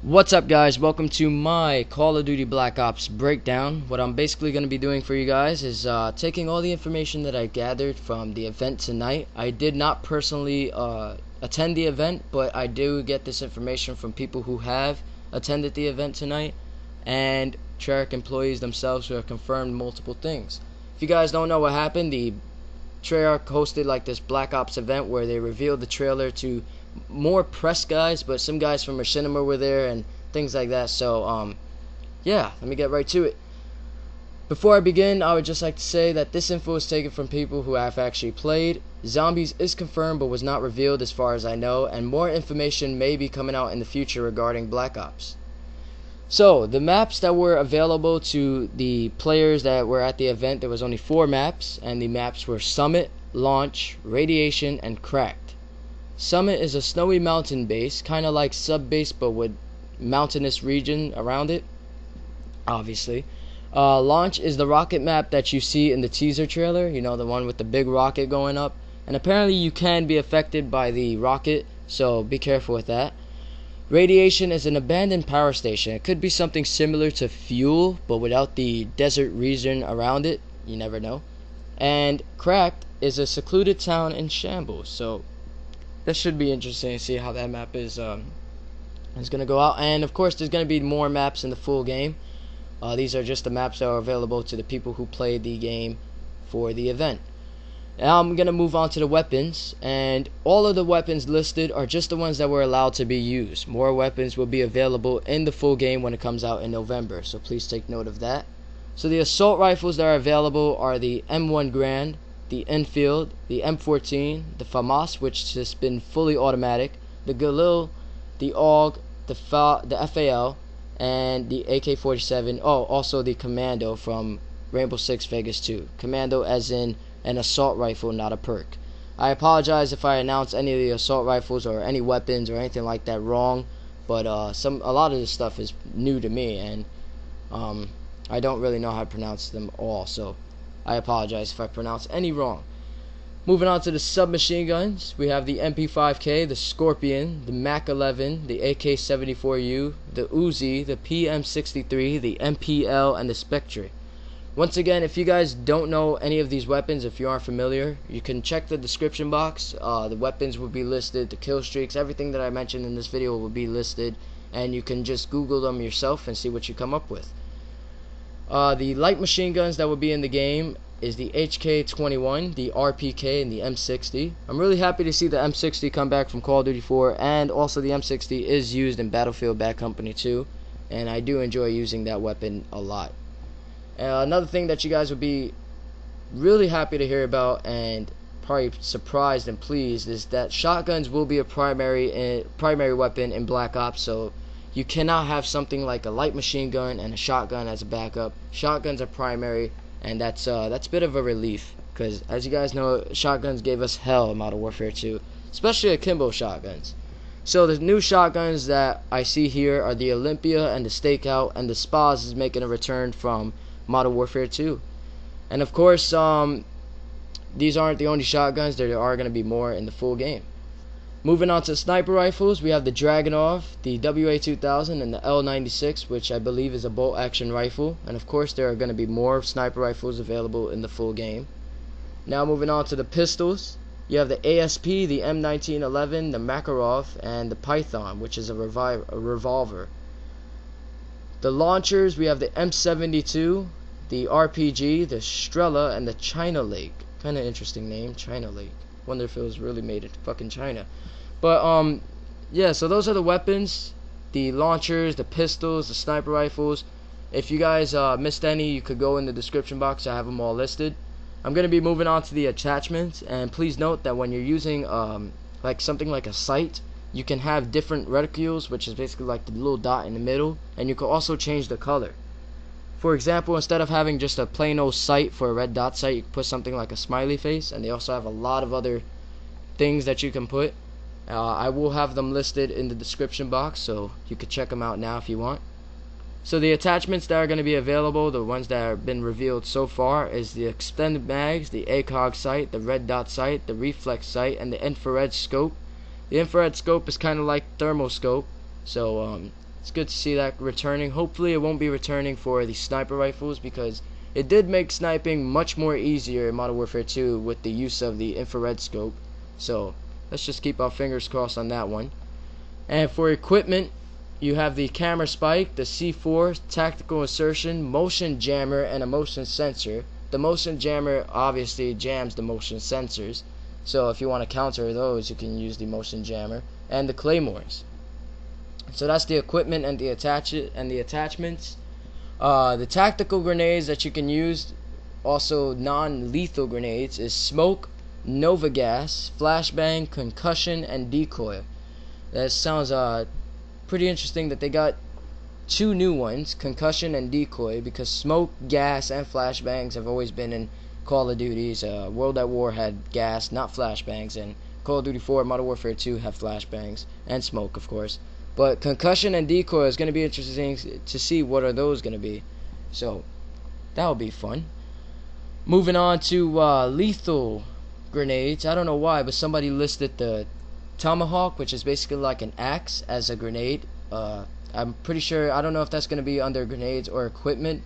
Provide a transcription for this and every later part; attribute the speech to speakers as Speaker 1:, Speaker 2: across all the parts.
Speaker 1: What's up, guys? Welcome to my Call of Duty Black Ops breakdown. What I'm basically going to be doing for you guys is taking all the information that I gathered from the event tonight. I did not personally attend the event, but I do get this information from people who have attended the event tonight and Treyarch employees themselves who have confirmed multiple things. If you guys don't know what happened, the Treyarch hosted like this Black Ops event where they revealed the trailer to more press guys, but some guys from Machinima were there and things like that. So yeah, let me get right to it. Before I begin, I would just like to say that this info is taken from people who have actually played. Zombies is confirmed but was not revealed as far as I know, and more information may be coming out in the future regarding Black Ops. So the maps that were available to the players that were at the event, there was only 4 maps, and the maps were Summit, Launch, Radiation, and Cracked. Summit is a snowy mountain base, kind of like Sub Base but with mountainous region around it, obviously. Launch is the rocket map that you see in the teaser trailer, you know, the one with the big rocket going up, and apparently you can be affected by the rocket, so be careful with that. Radiation is an abandoned power station. It could be something similar to Fuel but without the desert region around it, you never know. And Cracked is a secluded town in shambles, so that should be interesting to see how that map is gonna go out. And of course there's gonna be more maps in the full game. These are just the maps that are available to the people who played the game for the event. Now I'm gonna move on to the weapons, and all of the weapons listed are just the ones that were allowed to be used. More weapons will be available in the full game when it comes out in November, so please take note of that. So the assault rifles that are available are the M1 Grand, the Enfield, the M14, the Famas, which has been fully automatic, the Galil, the AUG, the FAL, and the AK-47. Oh, also the Commando from Rainbow Six Vegas 2. Commando as in an assault rifle, not a perk. I apologize if I announce any of the assault rifles or any weapons or anything like that wrong, but a lot of this stuff is new to me, and I don't really know how to pronounce them all, so I apologize if I pronounce any wrong. Moving on to the submachine guns, we have the MP5K, the Skorpion, the Mac 11, the AK-74U, the Uzi, the PM63, the MPL, and the Spectre. Once again, if you guys don't know any of these weapons, if you aren't familiar, you can check the description box. The weapons will be listed, the killstreaks, everything that I mentioned in this video will be listed, and you can just Google them yourself and see what you come up with. The light machine guns that will be in the game is the HK-21, the RPK, and the M60. I'm really happy to see the M60 come back from Call of Duty 4, and also the M60 is used in Battlefield Bad Company 2, and I do enjoy using that weapon a lot. Another thing that you guys would be really happy to hear about and probably surprised and pleased is that shotguns will be a primary weapon in Black Ops, so you cannot have something like a light machine gun and a shotgun as a backup. Shotguns are primary, and that's a bit of a relief, because as you guys know, shotguns gave us hell in Modern Warfare 2, especially akimbo shotguns. So the new shotguns that I see here are the Olympia and the Stakeout, and the Spas is making a return from Modern Warfare 2. And of course, these aren't the only shotguns. There are going to be more in the full game. Moving on to sniper rifles, we have the Dragunov, the WA-2000, and the L96, which I believe is a bolt action rifle. And of course there are going to be more sniper rifles available in the full game. Now moving on to the pistols, you have the ASP, the M1911, the Makarov, and the Python, which is a revolver. The launchers, we have the M72, the RPG, the Strela, and the China Lake. Kind of interesting name, China Lake. Wonder if it was really made in fucking China. But yeah, so those are the weapons, the launchers, the pistols, the sniper rifles. If you guys missed any, you could go in the description box. I have them all listed. I'm gonna be moving on to the attachments, and please note that when you're using like something like a sight, you can have different reticules, which is basically like the little dot in the middle, and you can also change the color. For example, instead of having just a plain old sight for a red dot sight, you can put something like a smiley face, and they also have a lot of other things that you can put. I will have them listed in the description box, so you could check them out now if you want. So the attachments that are going to be available, the ones that have been revealed so far, is the extended mags, the ACOG sight, the red dot sight, the reflex sight, and the infrared scope. The infrared scope is kind of like thermal scope, so It's good to see that returning. Hopefully it won't be returning for the sniper rifles, because it did make sniping much more easier in Modern Warfare 2 with the use of the infrared scope. So let's just keep our fingers crossed on that one. And for equipment, you have the camera spike, the C4, tactical insertion, motion jammer, and a motion sensor. The motion jammer obviously jams the motion sensors, so if you want to counter those, you can use the motion jammer. And the claymores. So that's the equipment and the attachments. The tactical grenades that you can use, also non-lethal grenades, is smoke, nova gas, flashbang, concussion, and decoy. That sounds pretty interesting that they got two new ones, concussion and decoy, because smoke, gas, and flashbangs have always been in Call of Duties. World at War had gas, not flashbangs, and Call of Duty 4, Modern Warfare 2 have flashbangs, and smoke, of course. But concussion and decoy is going to be interesting to see what are those going to be. So, that'll be fun. Moving on to lethal grenades. I don't know why, but somebody listed the tomahawk, which is basically like an axe, as a grenade. I'm pretty sure, I don't know if that's going to be under grenades or equipment,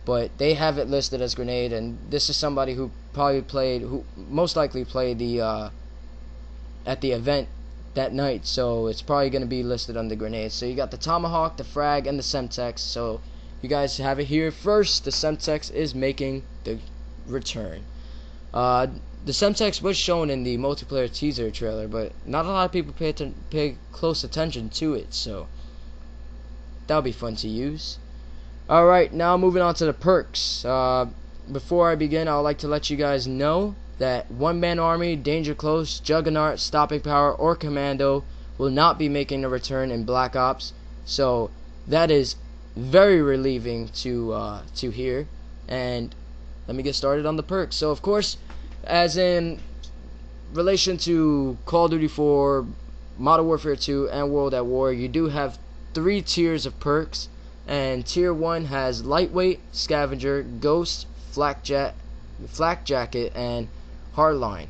Speaker 1: but they have it listed as grenade, and this is somebody who most likely played the at the event that night, so it's probably going to be listed under grenades. So you got the tomahawk, the frag, and the semtex. So you guys have it here first. The semtex is making the return. The semtex was shown in the multiplayer teaser trailer, but not a lot of people pay close attention to it, so that'll be fun to use. Alright, now moving on to the perks. Before I begin, I would like to let you guys know that one-man army, danger close, juggernaut, stopping power, or commando will not be making a return in Black Ops. So that is very relieving to hear. And let me get started on the perks. So of course, as in relation to Call of Duty 4, Modern Warfare 2, and World at War, you do have 3 tiers of perks, and tier 1 has lightweight, scavenger, ghost, flak jacket, and hardline.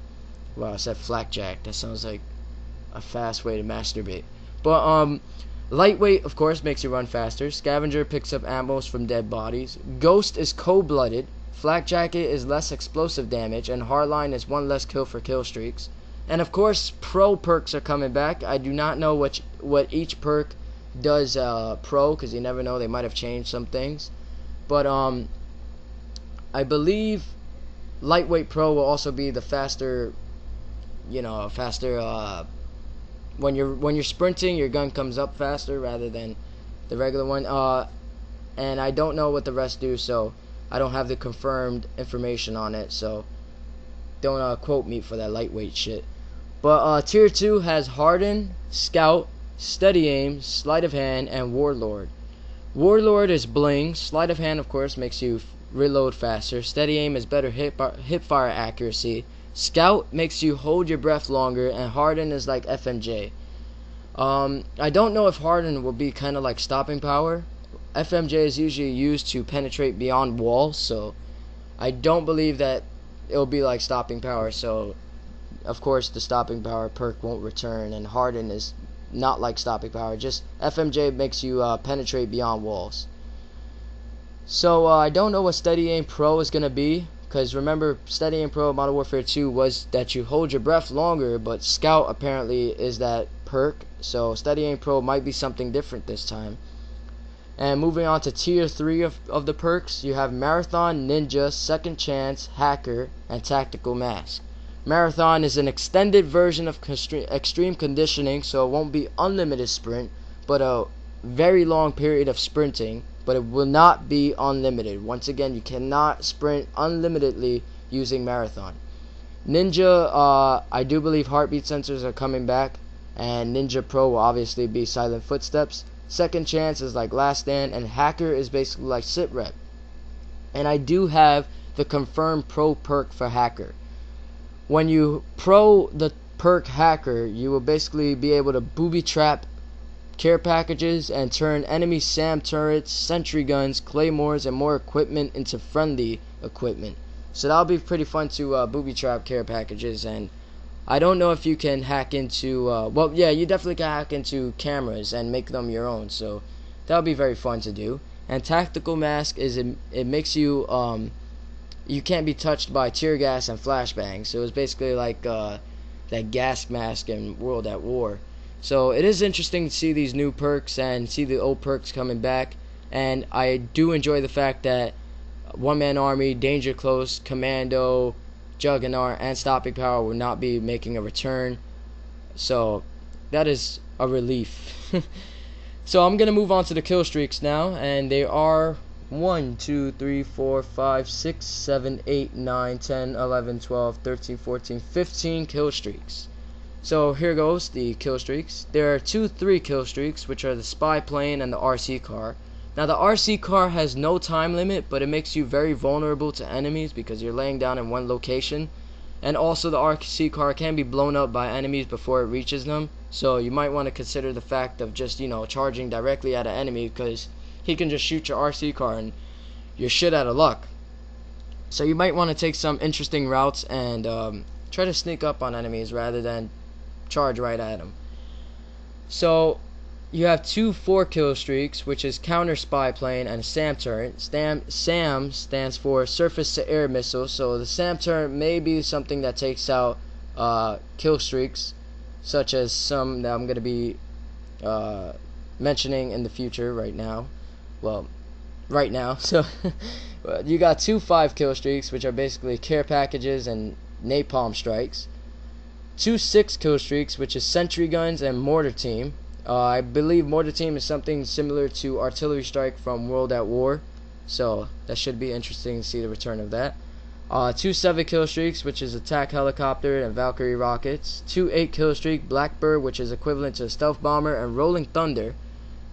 Speaker 1: Wow, I said flakjack. That sounds like a fast way to masturbate. But lightweight, of course, makes you run faster. Scavenger picks up ammos from dead bodies. Ghost is cold-blooded. Flak jacket is less explosive damage, and hardline is 1 less kill for kill streaks. And of course, pro perks are coming back. I do not know what each perk does pro, because you never know, they might have changed some things. But I believe lightweight pro will also be the faster, when you're sprinting, your gun comes up faster rather than the regular one. And I don't know what the rest do, so I don't have the confirmed information on it, so don't quote me for that lightweight shit. But tier 2 has harden, scout, steady aim, sleight of hand, and warlord. Warlord is bling. Sleight of hand, of course, makes you reload faster. Steady aim is better hip fire accuracy. Scout makes you hold your breath longer, and harden is like FMJ. I don't know if harden will be kind of like stopping power. FMJ is usually used to penetrate beyond walls, so I don't believe that it'll be like stopping power. So of course the stopping power perk won't return, and harden is not like stopping power. Just FMJ makes you penetrate beyond walls. So I don't know what steady aim pro is gonna be, because remember, steady aim pro Modern Warfare 2 was that you hold your breath longer, but scout apparently is that perk. So steady aim pro might be something different this time. And moving on to tier 3 of the perks, you have marathon, ninja, second chance, hacker, and tactical mask. Marathon is an extended version of extreme conditioning, so it won't be unlimited sprint, but a very long period of sprinting, but it will not be unlimited. Once again, you cannot sprint unlimitedly using marathon. Ninja, I do believe heartbeat sensors are coming back, and Ninja Pro will obviously be silent footsteps. Second chance is like last stand, and hacker is basically like sit rep. And I do have the confirmed pro perk for hacker. When you pro the perk hacker, you will basically be able to booby trap care packages and turn enemy SAM turrets, sentry guns, claymores, and more equipment into friendly equipment. So that'll be pretty fun to booby trap care packages. And I don't know if you can hack into well, yeah, you definitely can hack into cameras and make them your own. So That would be very fun to do. And tactical mask is it makes you you can't be touched by tear gas and flashbangs. So it's basically like that gas mask in World at War. So it is interesting to see these new perks and see the old perks coming back. And I do enjoy the fact that One Man Army, Danger Close, Commando, Juggernaut, and Stopping Power will not be making a return. So that is a relief. So I'm going to move on to the kill streaks now. And they are 1, 2, 3, 4, 5, 6, 7, 8, 9, 10, 11, 12, 13, 14, 15 kill streaks. So here goes the kill streaks. There are 3 kill streaks, which are the spy plane and the RC car. Now the RC car has no time limit, but it makes you very vulnerable to enemies because you're laying down in one location. And also the RC car can be blown up by enemies before it reaches them. So you might want to consider the fact of just, charging directly at an enemy, because he can just shoot your RC car and you're shit out of luck. So you might want to take some interesting routes and try to sneak up on enemies rather than charge right at them. So you have 2 4 kill streaks, which is counter spy plane and SAM turret. SAM stands for surface to air missile. So the SAM turret may be something that takes out kill streaks, such as some that I'm going to be mentioning in the future right now. Well, right now. So you got 2 5 kill streaks, which are basically care packages and napalm strikes. 2 6 kill streaks, which is sentry guns and mortar team. I believe mortar team is something similar to artillery strike from World at War, so that should be interesting to see the return of that. 2 7 kill streaks, which is attack helicopter and Valkyrie rockets. 2 8 kill streak, Blackbird, which is equivalent to a stealth bomber, and Rolling Thunder.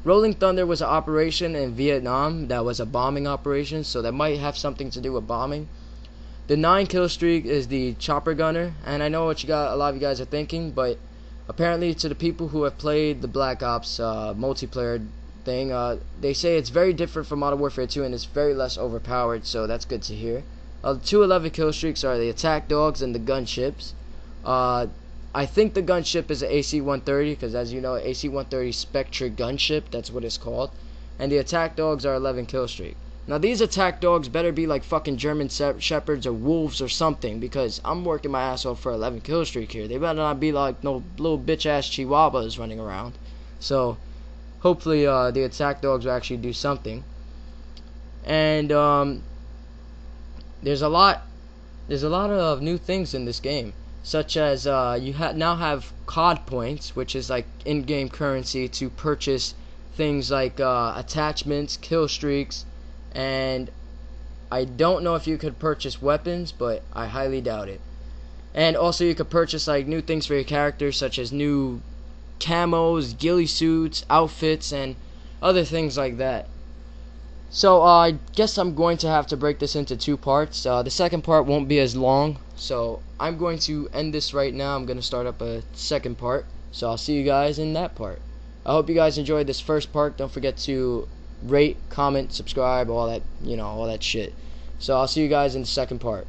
Speaker 1: Rolling Thunder was an operation in Vietnam that was a bombing operation, so that might have something to do with bombing. The 9 kill streak is the chopper gunner, and I know what a lot of you guys are thinking, but apparently to the people who have played the Black Ops multiplayer thing, they say it's very different from Modern Warfare 2 and it's very less overpowered, so that's good to hear. The 2 11 kill streaks are the attack dogs and the gunships. I think the gunship is an AC-130, because as you know, AC-130 Spectre gunship, that's what it's called. And the attack dogs are 11 kill streak. Now these attack dogs better be like fucking German shepherds or wolves or something, because I'm working my ass off for 11 kill streak here. They better not be like no little bitch ass chihuahuas running around. So hopefully the attack dogs will actually do something. And there's a lot of new things in this game, such as you now have COD points, which is like in-game currency to purchase things like attachments, kill streaks, and I don't know if you could purchase weapons, but I highly doubt it. And also you could purchase like new things for your character, such as new camos, ghillie suits, outfits, and other things like that. So I guess I'm going to have to break this into 2 parts. The second part won't be as long, so I'm going to end this right now. I'm going to start up a second part, so I'll see you guys in that part. I hope you guys enjoyed this first part. Don't forget to rate, comment, subscribe, all that, all that shit. So I'll see you guys in the second part.